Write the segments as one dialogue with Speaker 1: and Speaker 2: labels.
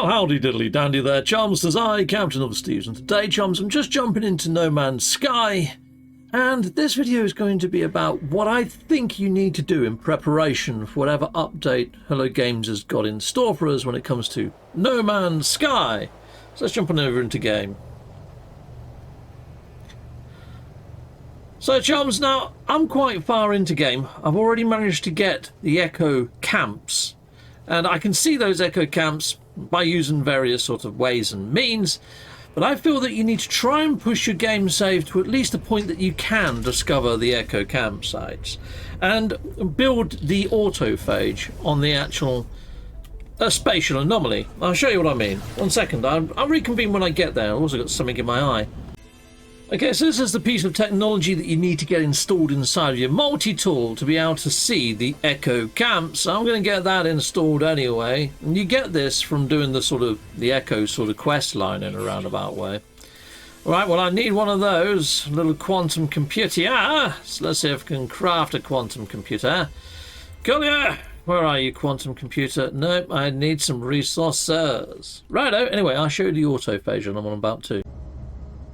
Speaker 1: Well, howdy diddly dandy there, chums. As I, Captain of the Steves, and today, chums, I'm just jumping into No Man's Sky, and this video is going to be about what I think you need to do in preparation for whatever update Hello Games has got in store for us when it comes to No Man's Sky. So let's jump on over into game. So, chums, now I'm quite far into game. I've already managed to get the Echo camps, and I can see those Echo camps by using various sort of ways and means, but I feel that you need to try and push your game save to at least a point that you can discover the Echo campsites and build the autophage on the actual spatial anomaly. I'll show you what I mean. 1 second, I'll reconvene when I get there. I've also got something in my eye. Okay, so this is the piece of technology that you need to get installed inside of your multi-tool to be able to see the Echo camp. So I'm going to get that installed anyway. And you get this from doing the Echo sort of quest line in a roundabout way. Alright, well I need one of those. A little quantum computer. So let's see if I can craft a quantum computer. Collier! Where are you, quantum computer? Nope, I need some resources. Righto, anyway, I'll show you the autophage and I'm about to.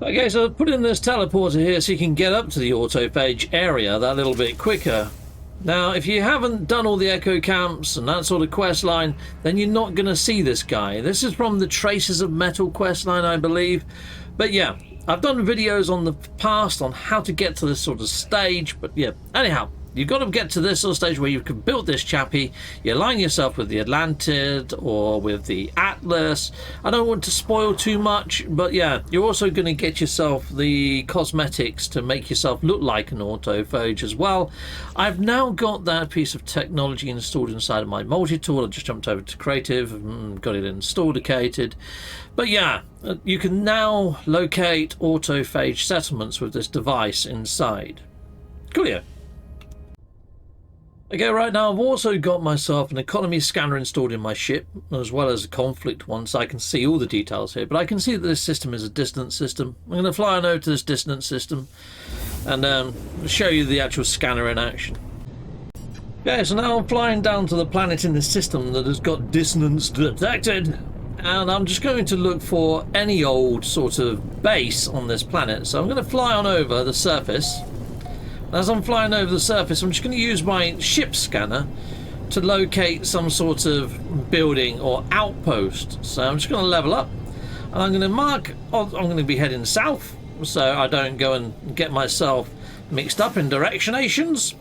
Speaker 1: Okay, so I've put in this teleporter here so you can get up to the autophage area that little bit quicker. Now, if you haven't done all the Echo camps and that sort of quest line, then you're not going to see this guy. This is from the Traces of Metal quest line, I believe. But yeah, I've done videos on the past on how to get to this sort of stage. But yeah, anyhow, you've got to get to this sort of stage where you can build this chappie. You align yourself with the Atlantid or with the Atlas. I don't want to spoil too much, but yeah, you're also going to get yourself the cosmetics to make yourself look like an autophage as well. I've now got that piece of technology installed inside of my multi-tool. I just jumped over to creative, got it installed. But yeah, you can now locate autophage settlements with this device inside. Coolio. Okay, right now I've also got myself an economy scanner installed in my ship, as well as a conflict one, so I can see all the details here. But I can see that this system is a dissonant system. I'm going to fly on over to this dissonant system and show you the actual scanner in action. Okay, so now I'm flying down to the planet in the system that has got dissonance detected. And I'm just going to look for any old sort of base on this planet. So I'm going to fly on over the surface. As I'm flying over the surface, I'm just going to use my ship scanner to locate some sort of building or outpost. So I'm just going to level up, and I'm going to mark, I'm going to be heading south, so I don't go and get myself mixed up in directionations,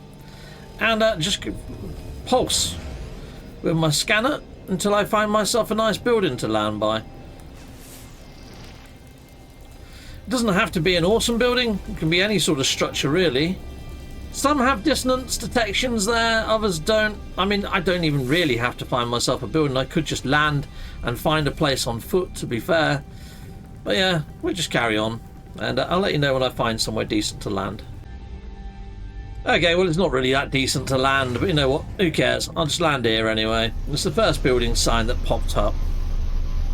Speaker 1: and just pulse with my scanner until I find myself a nice building to land by. It doesn't have to be an awesome building, it can be any sort of structure really. Some have dissonance detections there, others don't. I mean, I don't even really have to find myself a building. I could just land and find a place on foot, to be fair. But yeah, we'll just carry on. And I'll let you know when I find somewhere decent to land. Okay, well, it's not really that decent to land, but you know what? Who cares? I'll just land here anyway. It's the first building sign that popped up.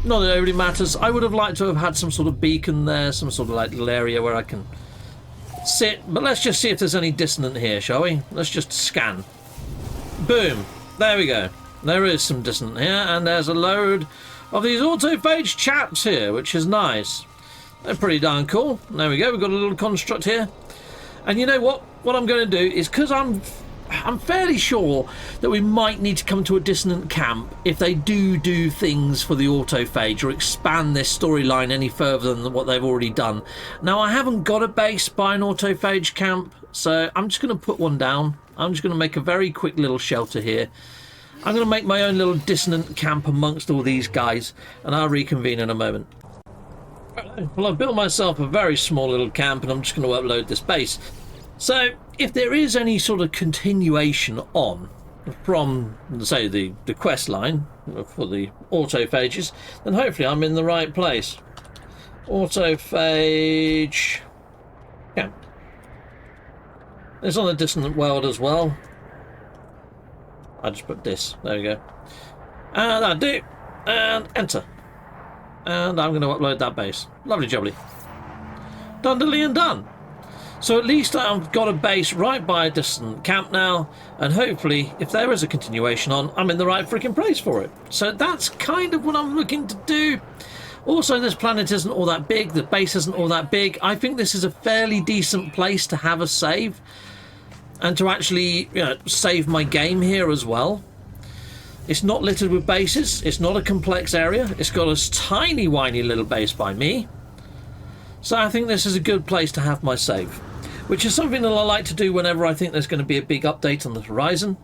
Speaker 1: Not that it really matters. I would have liked to have had some sort of beacon there, some sort of like little area where I can sit, but let's just see if there's any dissonant here, shall we? Let's just scan. Boom. There we go. There is some dissonant here, and there's a load of these autophage chaps here, which is nice. They're pretty darn cool. There we go. We've got a little construct here. And you know what? What I'm going to do is, because I'm fairly sure that we might need to come to a dissonant camp if they do things for the autophage or expand this storyline any further than what they've already done. Now, I haven't got a base by an autophage camp, so I'm just going to put one down. I'm just going to make a very quick little shelter here. I'm going to make my own little dissonant camp amongst all these guys, and I'll reconvene in a moment. Well, I've built myself a very small little camp, and I'm just going to upload this base. So, if there is any sort of continuation on from, say, the quest line for the autophages, then hopefully I'm in the right place. Autophage camp. It's on a dissonant world as well. I just put this. There we go. And I do. And enter. And I'm going to upload that base. Lovely jubbly. Done, dilly, and done. So at least I've got a base right by a distant camp now, and hopefully, if there is a continuation on, I'm in the right freaking place for it. So that's kind of what I'm looking to do. Also, this planet isn't all that big, the base isn't all that big. I think this is a fairly decent place to have a save, and to actually, you know, save my game here as well. It's not littered with bases, it's not a complex area, it's got a tiny whiny little base by me. So I think this is a good place to have my save, which is something that I like to do whenever I think there's going to be a big update on the horizon.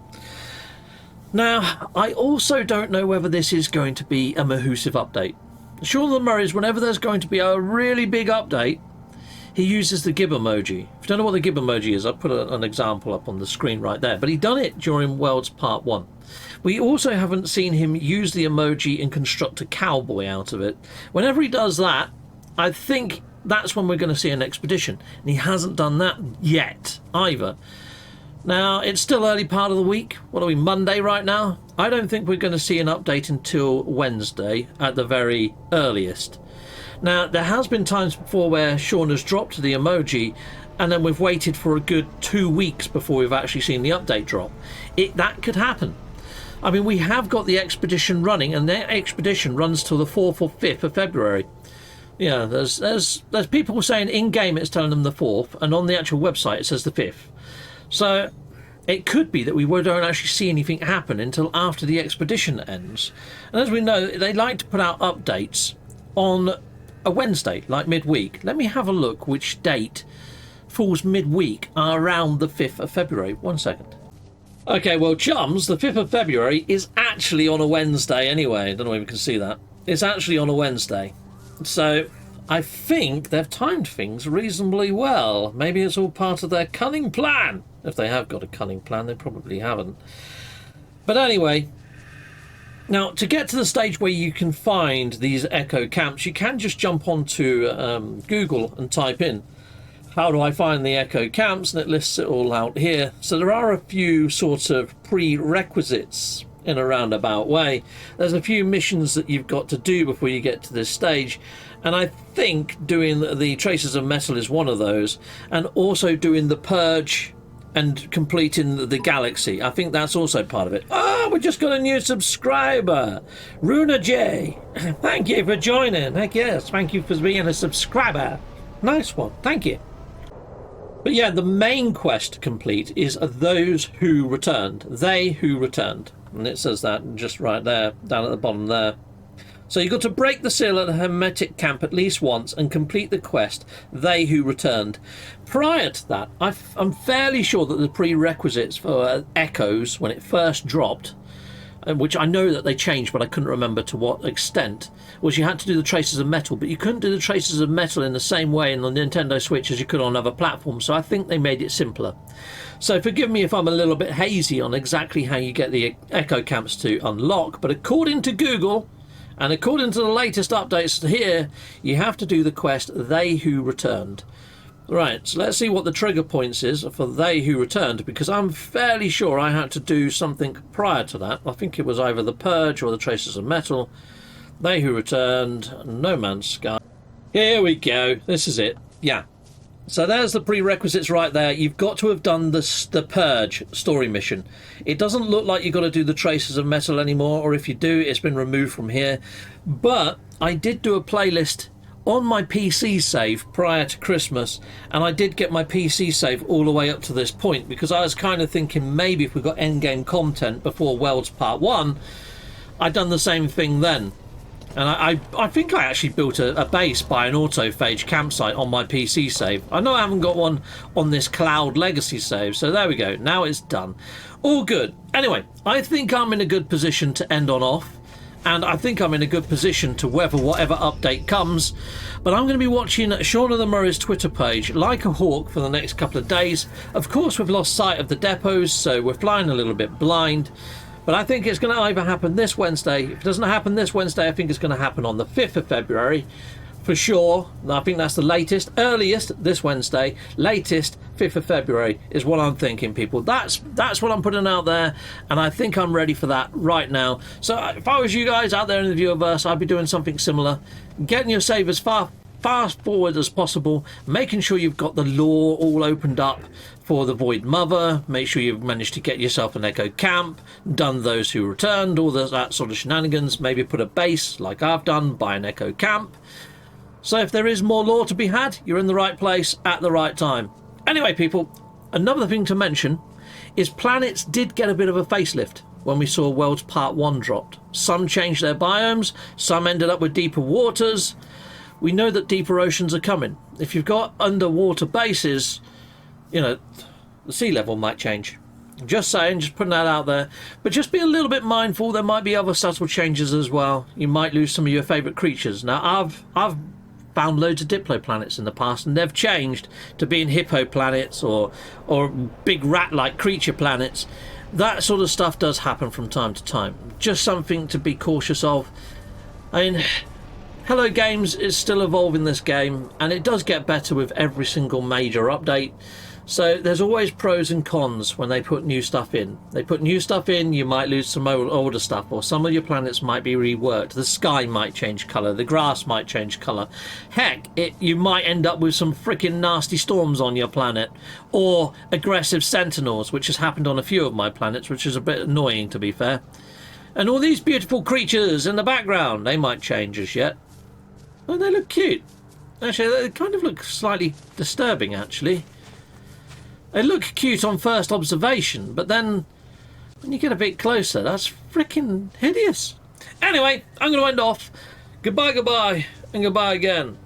Speaker 1: Now, I also don't know whether this is going to be a Mahusive update. Sean of the Murrays, whenever there's going to be a really big update, he uses the gib emoji. If you don't know what the gib emoji is, I'll put an example up on the screen right there. But he done it during Worlds Part 1. We also haven't seen him use the emoji and construct a cowboy out of it. Whenever he does that, I think that's when we're going to see an expedition. And he hasn't done that yet either. Now, it's still early part of the week. What are we, Monday right now? I don't think we're going to see an update until Wednesday at the very earliest. Now, there has been times before where Sean has dropped the emoji and then we've waited for a good 2 weeks before we've actually seen the update drop. That could happen. I mean, we have got the expedition running, and that expedition runs till the 4th or 5th of February. Yeah, there's people saying in-game it's telling them the 4th, and on the actual website it says the 5th. So it could be that we don't actually see anything happen until after the expedition ends. And as we know, they like to put out updates on a Wednesday, like midweek. Let me have a look which date falls midweek around the 5th of February. 1 second. Okay, well, chums, the 5th of February is actually on a Wednesday anyway. I don't know if you can see that. It's actually on a Wednesday. So I think they've timed things reasonably well. Maybe it's all part of their cunning plan. If they have got a cunning plan, they probably haven't. But anyway, now to get to the stage where you can find these echo camps, you can just jump onto Google and type in, how do I find the echo camps? And it lists it all out here. So there are a few sort of prerequisites in a roundabout way. There's a few missions that you've got to do before you get to this stage. And I think doing the Traces of Metal is one of those. And also doing the Purge and completing the Galaxy. I think that's also part of it. Oh, we just got a new subscriber. Runa J. Thank you for joining. Heck yes, thank you for being a subscriber. Nice one, thank you. But yeah, the main quest to complete is those who returned. They who returned. And it says that just right there, down at the bottom there. So you've got to break the seal at the Hermetic camp at least once and complete the quest, They Who Returned. Prior to that, I'm fairly sure that the prerequisites for Echoes, when it first dropped, which I know that they changed, but I couldn't remember to what extent, was you had to do the Traces of Metal, but you couldn't do the Traces of Metal in the same way in the Nintendo Switch as you could on other platforms, so I think they made it simpler. So forgive me if I'm a little bit hazy on exactly how you get the Echo Camps to unlock, but according to Google, and according to the latest updates here, you have to do the quest They Who Returned. Right, so let's see what the trigger points is for They Who Returned, because I'm fairly sure I had to do something prior to that. I think it was either the Purge or the Traces of Metal. They Who Returned, No Man's Sky. Here we go, this is it, yeah. So there's the prerequisites right there. You've got to have done the Purge story mission. It doesn't look like you've got to do the Traces of Metal anymore, or if you do, it's been removed from here. But I did do a playlist on my PC save prior to Christmas, and I did get my PC save all the way up to this point, because I was kind of thinking maybe if we got endgame content before Worlds Part 1, I'd done the same thing then. And I think I actually built a base by an autophage campsite on my PC save. I know I haven't got one on this Cloud Legacy save, so there we go. Now it's done. All good. Anyway, I think I'm in a good position to end on off. And I think I'm in a good position to weather whatever update comes. But I'm going to be watching Sean of the Murray's Twitter page like a hawk for the next couple of days. Of course, we've lost sight of the depots, so we're flying a little bit blind. But I think it's going to either happen this Wednesday. If it doesn't happen this Wednesday, I think it's going to happen on the 5th of February. For sure. I think that's the latest. Earliest this Wednesday. Latest 5th of February is what I'm thinking, people. That's what I'm putting out there. And I think I'm ready for that right now. So if I was you guys out there in the viewerverse, I'd be doing something similar. Getting your save as far fast forward as possible, making sure you've got the lore all opened up for the Void Mother. Make sure you've managed to get yourself an Echo Camp, done those who returned, all that sort of shenanigans. Maybe put a base like I've done, buy an Echo Camp. So if there is more lore to be had, you're in the right place at the right time. Anyway, people, another thing to mention is planets did get a bit of a facelift when we saw Worlds Part 1 dropped. Some changed their biomes, some ended up with deeper waters. We know that deeper oceans are coming. If you've got underwater bases, you know, the sea level might change. Just saying, just putting that out there. But just be a little bit mindful, there might be other subtle changes as well. You might lose some of your favourite creatures. Now, I've found loads of Diplo planets in the past, and they've changed to being hippo planets or big rat-like creature planets. That sort of stuff does happen from time to time. Just something to be cautious of. I mean, Hello Games is still evolving this game, and it does get better with every single major update. So there's always pros and cons when they put new stuff in. They put new stuff in, you might lose some older stuff, or some of your planets might be reworked. The sky might change colour, the grass might change colour. Heck, you might end up with some freaking nasty storms on your planet, or aggressive sentinels, which has happened on a few of my planets, which is a bit annoying to be fair. And all these beautiful creatures in the background, they might change as yet. Oh, they look cute. Actually, they kind of look slightly disturbing, actually. They look cute on first observation, but then when you get a bit closer, that's freaking hideous. Anyway, I'm going to end off. Goodbye, goodbye, and goodbye again.